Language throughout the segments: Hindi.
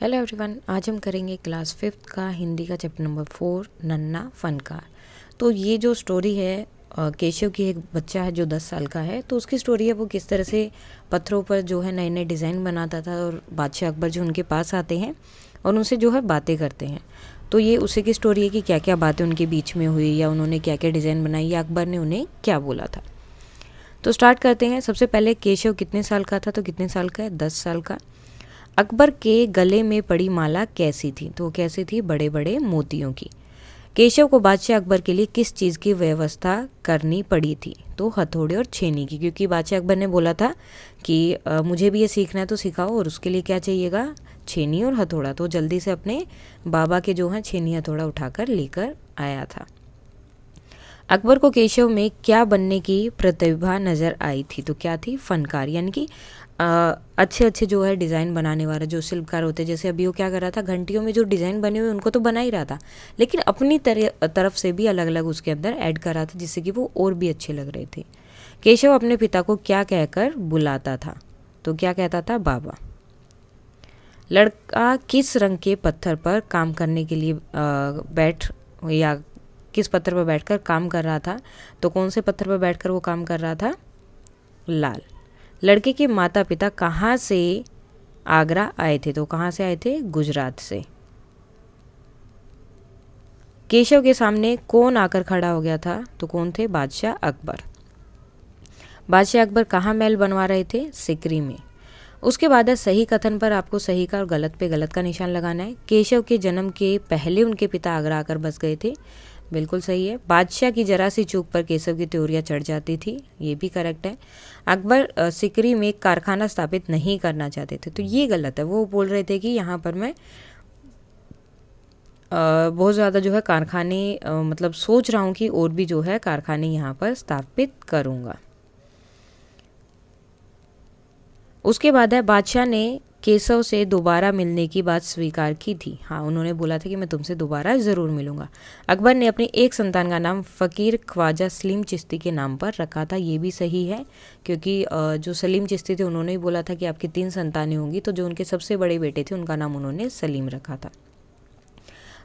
हेलो एवरीवन, आज हम करेंगे क्लास 5th का हिंदी का चैप्टर नंबर 4 नन्ना फनकार। तो ये जो स्टोरी है केशव की, एक बच्चा है जो 10 साल का है। तो उसकी स्टोरी है वो किस तरह से पत्थरों पर जो है नए नए डिज़ाइन बनाता था और बादशाह अकबर जो उनके पास आते हैं और उनसे जो है बातें करते हैं। तो ये उसी की स्टोरी है कि क्या क्या बातें उनके बीच में हुई या उन्होंने क्या क्या डिज़ाइन बनाई या अकबर ने उन्हें क्या बोला था। तो स्टार्ट करते हैं। सबसे पहले केशव कितने साल का था? तो कितने साल का है? 10 साल का। अकबर के गले में पड़ी माला कैसी थी? तो कैसी थी? बड़े बड़े मोतियों की। केशव को बादशाह अकबर के लिए किस चीज़ की व्यवस्था करनी पड़ी थी? तो हथौड़े और छेनी की, क्योंकि बादशाह अकबर ने बोला था कि मुझे भी ये सीखना है तो सिखाओ, और उसके लिए क्या चाहिएगा? छेनी और हथौड़ा। तो जल्दी से अपने बाबा के जो है छेनी हथौड़ा उठाकर लेकर आया था। अकबर को केशव में क्या बनने की प्रतिभा नज़र आई थी? तो क्या थी? फनकार, यानी कि अच्छे अच्छे जो है डिज़ाइन बनाने वाला, जो शिल्पकार होते हैं। जैसे अभी वो क्या कर रहा था, घंटियों में जो डिज़ाइन बने हुए उनको तो बना ही रहा था, लेकिन अपनी तरफ से भी अलग अलग उसके अंदर ऐड कर रहा था, जिससे कि वो और भी अच्छे लग रहे थे। केशव अपने पिता को क्या कहकर बुलाता था? तो क्या कहता था? बाबा। लड़का किस रंग के पत्थर पर काम करने के लिए किस पत्थर पर बैठकर काम कर रहा था? तो कौन से पत्थर पर बैठकर वो काम कर रहा था? लाल। लड़के के माता पिता कहाँ से आगरा आए थे? तो कहाँ से आए थे? गुजरात से। केशव के सामने कौन आकर खड़ा हो गया था? तो कौन थे? बादशाह अकबर। बादशाह अकबर कहाँ महल बनवा रहे थे? सिकरी में। उसके बाद सही कथन पर आपको सही का और गलत पे गलत का निशान लगाना है। केशव के जन्म के पहले उनके पिता आगरा आकर बस गए थे, बिल्कुल सही है। बादशाह की जरा सी चूक पर केशव की त्योरियां चढ़ जाती थी, ये भी करेक्ट है। अकबर सिकरी में एक कारखाना स्थापित नहीं करना चाहते थे, तो ये गलत है। वो बोल रहे थे कि यहाँ पर मैं बहुत ज़्यादा जो है कारखाने मतलब सोच रहा हूँ कि और भी जो है कारखाने यहाँ पर स्थापित करूँगा। उसके बाद है बादशाह ने केशव से दोबारा मिलने की बात स्वीकार की थी। हाँ, उन्होंने बोला था कि मैं तुमसे दोबारा ज़रूर मिलूंगा। अकबर ने अपनी एक संतान का नाम फ़कीर ख्वाजा सलीम चिश्ती के नाम पर रखा था, ये भी सही है, क्योंकि जो सलीम चिश्ती थे उन्होंने ही बोला था कि आपकी 3 संतानें होंगी, तो जो उनके सबसे बड़े बेटे थे उनका नाम उन्होंने सलीम रखा था।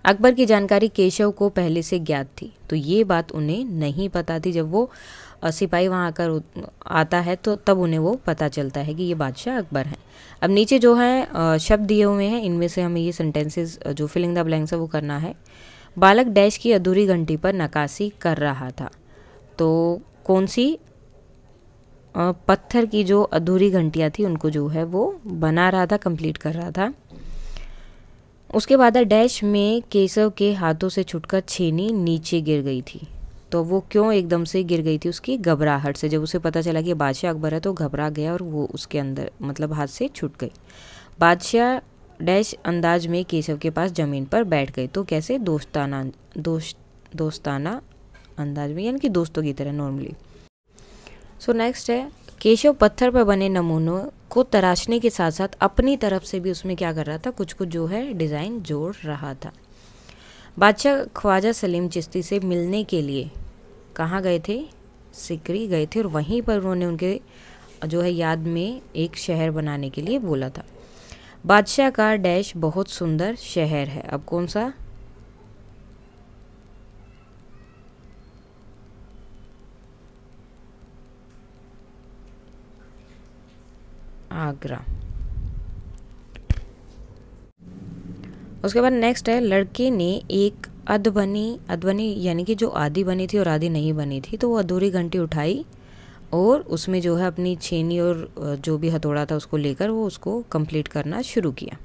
अकबर की जानकारी केशव को पहले से ज्ञात थी, तो ये बात उन्हें नहीं पता थी। जब वो सिपाही वहाँ आकर आता है तो तब उन्हें वो पता चलता है कि ये बादशाह अकबर हैं। अब नीचे जो है शब्द दिए हुए हैं, इनमें से हमें ये सेंटेंसेस जो फिलिंग द ब्लैंक्स है वो करना है। बालक डैश की अधूरी घंटी पर नक्काशी कर रहा था। तो कौन सी? पत्थर की जो अधूरी घंटियाँ थी उनको जो है वो बना रहा था, कंप्लीट कर रहा था। उसके बाद डैश में केशव के हाथों से छुटकर छेनी नीचे गिर गई थी। तो वो क्यों एकदम से गिर गई थी? उसकी घबराहट से। जब उसे पता चला कि बादशाह अकबर है तो घबरा गया और वो उसके अंदर मतलब हाथ से छूट गई। बादशाह डैश अंदाज में केशव के पास ज़मीन पर बैठ गए। तो कैसे? दोस्ताना अंदाज में, यानी कि दोस्तों की तरह नॉर्मली। सो नेक्स्ट है, केशव पत्थर पर बने नमूनों को तराशने के साथ साथ अपनी तरफ से भी उसमें क्या कर रहा था? कुछ कुछ जो है डिज़ाइन जोड़ रहा था। बादशाह ख्वाजा सलीम चिश्ती से मिलने के लिए कहाँ गए थे? सिकरी गए थे, और वहीं पर उन्होंने उनके जो है याद में एक शहर बनाने के लिए बोला था। बादशाह का डैश बहुत सुंदर शहर है। अब कौन सा? आगरा। उसके बाद नेक्स्ट है, लड़के ने एक अधबनी यानी कि जो आधी बनी थी और आधी नहीं बनी थी, तो वो अधूरी घंटी उठाई और उसमें जो है अपनी छेनी और जो भी हथौड़ा था उसको लेकर वो उसको कंप्लीट करना शुरू किया।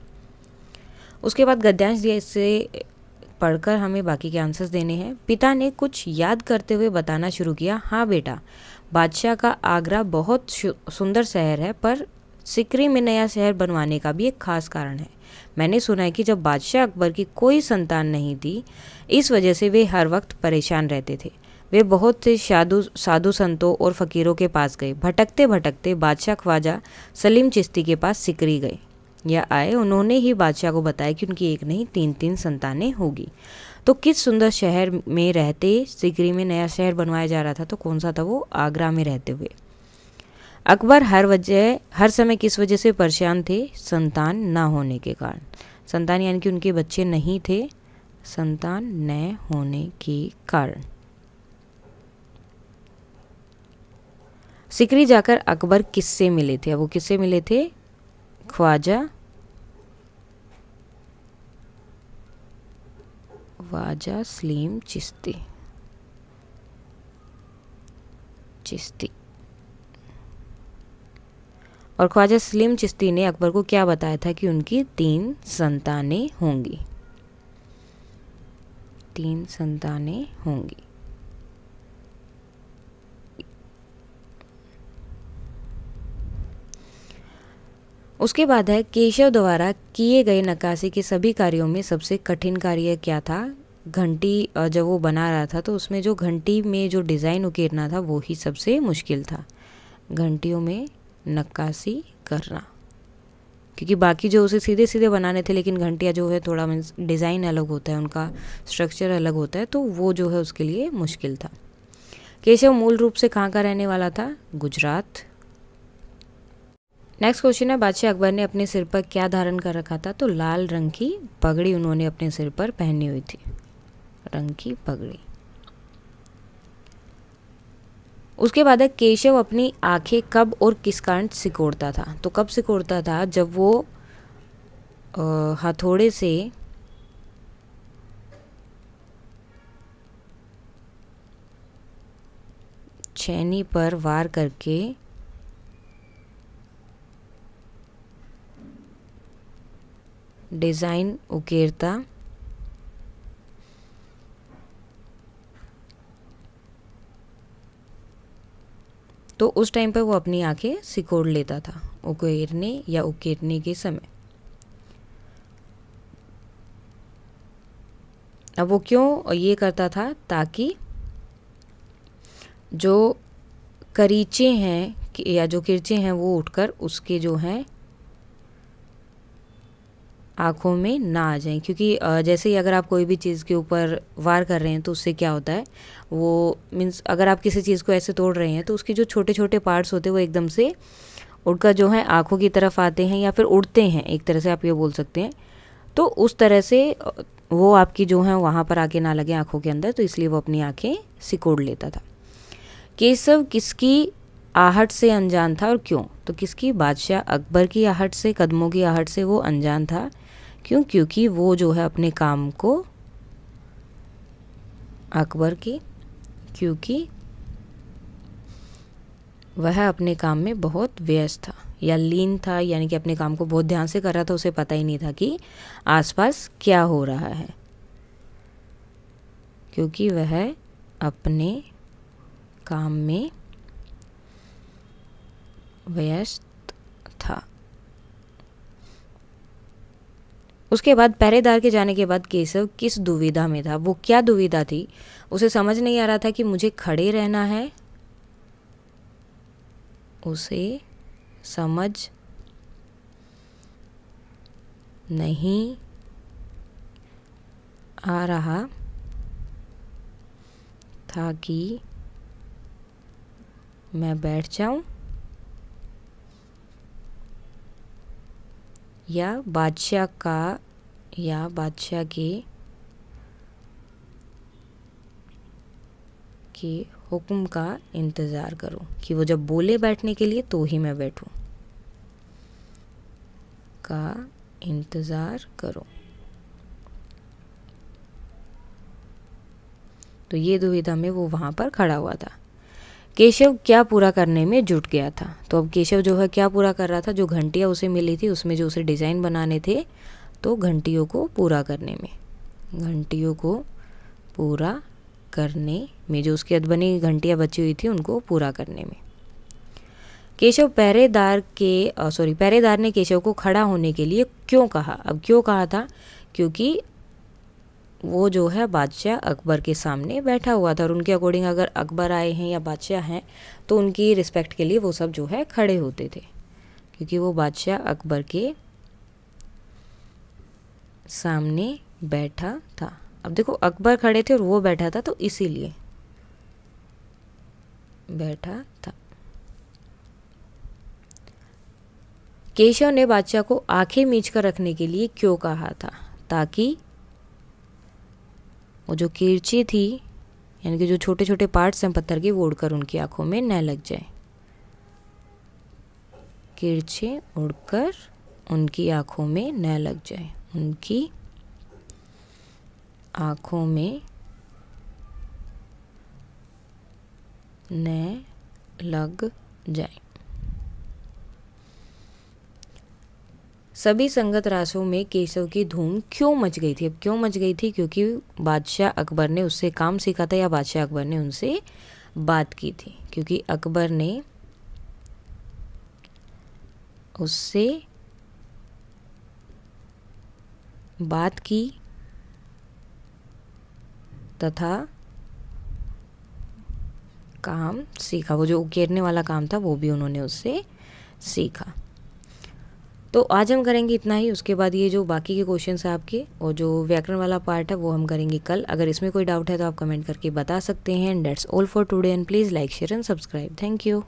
उसके बाद गद्यांश दिया, इससे पढ़कर हमें बाकी के आंसर्स देने हैं। पिता ने कुछ याद करते हुए बताना शुरू किया। हाँ बेटा, बादशाह का आगरा बहुत सुंदर शहर है, पर सिकरी में नया शहर बनवाने का भी एक खास कारण है। मैंने सुना है कि जब बादशाह अकबर की कोई संतान नहीं थी, इस वजह से वे हर वक्त परेशान रहते थे। वे बहुत से साधु संतों और फकीरों के पास गए। भटकते भटकते बादशाह ख्वाजा सलीम चिश्ती के पास सिकरी गए या आए। उन्होंने ही बादशाह को बताया कि उनकी एक नहीं 3 संतानें होगी। तो किस सुंदर शहर में रहते सिकरी में नया शहर बनवाया जा रहा था? तो कौन सा था वो? आगरा में रहते हुए। अकबर हर समय किस वजह से परेशान थे? संतान ना होने के कारण। संतान यानी कि उनके बच्चे नहीं थे, संतान न होने के कारण। सिकरी जाकर अकबर किससे मिले थे? अब वो किससे मिले थे? ख्वाजा सलीम चिश्ती। और ख्वाजा सलीम चिश्ती ने अकबर को क्या बताया था कि उनकी 3 संतानें होंगी। 3 संतानें होंगी। उसके बाद है केशव द्वारा किए गए नक्काशी के सभी कार्यों में सबसे कठिन कार्य क्या था? घंटी जब वो बना रहा था तो उसमें जो घंटी में जो डिज़ाइन उकेरना था वो ही सबसे मुश्किल था, घंटियों में नक्काशी करना। क्योंकि बाकी जो उसे सीधे सीधे बनाने थे, लेकिन घंटियाँ जो है थोड़ा डिज़ाइन अलग होता है, उनका स्ट्रक्चर अलग होता है, तो वो जो है उसके लिए मुश्किल था। केशव मूल रूप से कहाँ का रहने वाला था? गुजरात। नेक्स्ट क्वेश्चन है बादशाह अकबर ने अपने सिर पर क्या धारण कर रखा था? तो लाल रंग की पगड़ी उन्होंने अपने सिर पर पहनी हुई थी, रंग की पगड़ी। उसके बाद है केशव अपनी आंखें कब और किस कारण सिकोड़ता था? तो कब सिकोड़ता था? जब वो हथौड़े से छेनी पर वार करके डिज़ाइन उकेरता तो उस टाइम पर वो अपनी आंखें सिकोड़ लेता था, उकेरने या उकेरने के समय। अब वो क्यों ये करता था? ताकि जो करीचे हैं या जो किरचे हैं वो उठकर उसके जो हैं आँखों में ना आ जाएं। क्योंकि जैसे ही अगर आप कोई भी चीज़ के ऊपर वार कर रहे हैं तो उससे क्या होता है, वो मीन्स अगर आप किसी चीज़ को ऐसे तोड़ रहे हैं तो उसके जो छोटे छोटे पार्ट्स होते हैं वो एकदम से उड़कर जो है आँखों की तरफ आते हैं या फिर उड़ते हैं, एक तरह से आप ये बोल सकते हैं। तो उस तरह से वो आपकी जो है वहाँ पर आके ना लगे आँखों के अंदर, तो इसलिए वो अपनी आँखें सिकोड़ लेता था। केशव किसकी आहट से अनजान था और क्यों? तो किसकी? बादशाह अकबर की आहट से, कदमों की आहट से वो अनजान था। क्यों? क्योंकि वो जो है अपने काम को क्योंकि वह अपने काम में बहुत व्यस्त था या लीन था, यानी कि अपने काम को बहुत ध्यान से कर रहा था, उसे पता ही नहीं था कि आसपास क्या हो रहा है, क्योंकि वह अपने काम में व्यस्त था। उसके बाद पहरेदार के जाने के बाद केशव किस दुविधा में था? वो क्या दुविधा थी? उसे समझ नहीं आ रहा था कि मुझे खड़े रहना है, उसे समझ नहीं आ रहा था कि मैं बैठ जाऊं या बादशाह के हुक्म का इंतज़ार करूं, कि वो जब बोले बैठने के लिए तो ही मैं बैठूं, का इंतज़ार करो। तो ये दुविधा में वो वहाँ पर खड़ा हुआ था। केशव क्या पूरा करने में जुट गया था? तो अब केशव जो है क्या पूरा कर रहा था? जो घंटियाँ उसे मिली थी उसमें जो उसे डिज़ाइन बनाने थे, तो घंटियों को पूरा करने में जो उसकी अधबनी घंटियाँ बची हुई थी उनको पूरा करने में। केशव पहरेदार ने केशव को खड़ा होने के लिए क्यों कहा? अब क्यों कहा था? क्योंकि वो जो है बादशाह अकबर के सामने बैठा हुआ था और उनके अकॉर्डिंग अगर अकबर आए हैं या बादशाह हैं तो उनकी रिस्पेक्ट के लिए वो सब जो है खड़े होते थे, क्योंकि वो बादशाह अकबर के सामने बैठा था। अब देखो अकबर खड़े थे और वो बैठा था, तो इसीलिए बैठा था। केशव ने बादशाह को आंखें मीच कर रखने के लिए क्यों कहा था? ताकि वो जो किरची थी, यानी कि जो छोटे छोटे पार्ट्स हैं पत्थर के, वो उड़कर उनकी आंखों में न लग जाए। किरचे उड़कर उनकी आंखों में न लग जाए, उनकी आंखों में न लग जाए। सभी संगत रासों में केशव की धूम क्यों मच गई थी? अब क्यों मच गई थी? क्योंकि बादशाह अकबर ने उससे काम सीखा था या बादशाह अकबर ने उनसे बात की थी? क्योंकि अकबर ने उससे बात की तथा काम सीखा। वो जो उकेरने वाला काम था वो भी उन्होंने उससे सीखा। तो आज हम करेंगे इतना ही। उसके बाद ये जो बाकी के क्वेश्चंस हैं आपके और जो व्याकरण वाला पार्ट है वो हम करेंगे कल। अगर इसमें कोई डाउट है तो आप कमेंट करके बता सकते हैं। And that's all for today and please like share and subscribe. Thank you.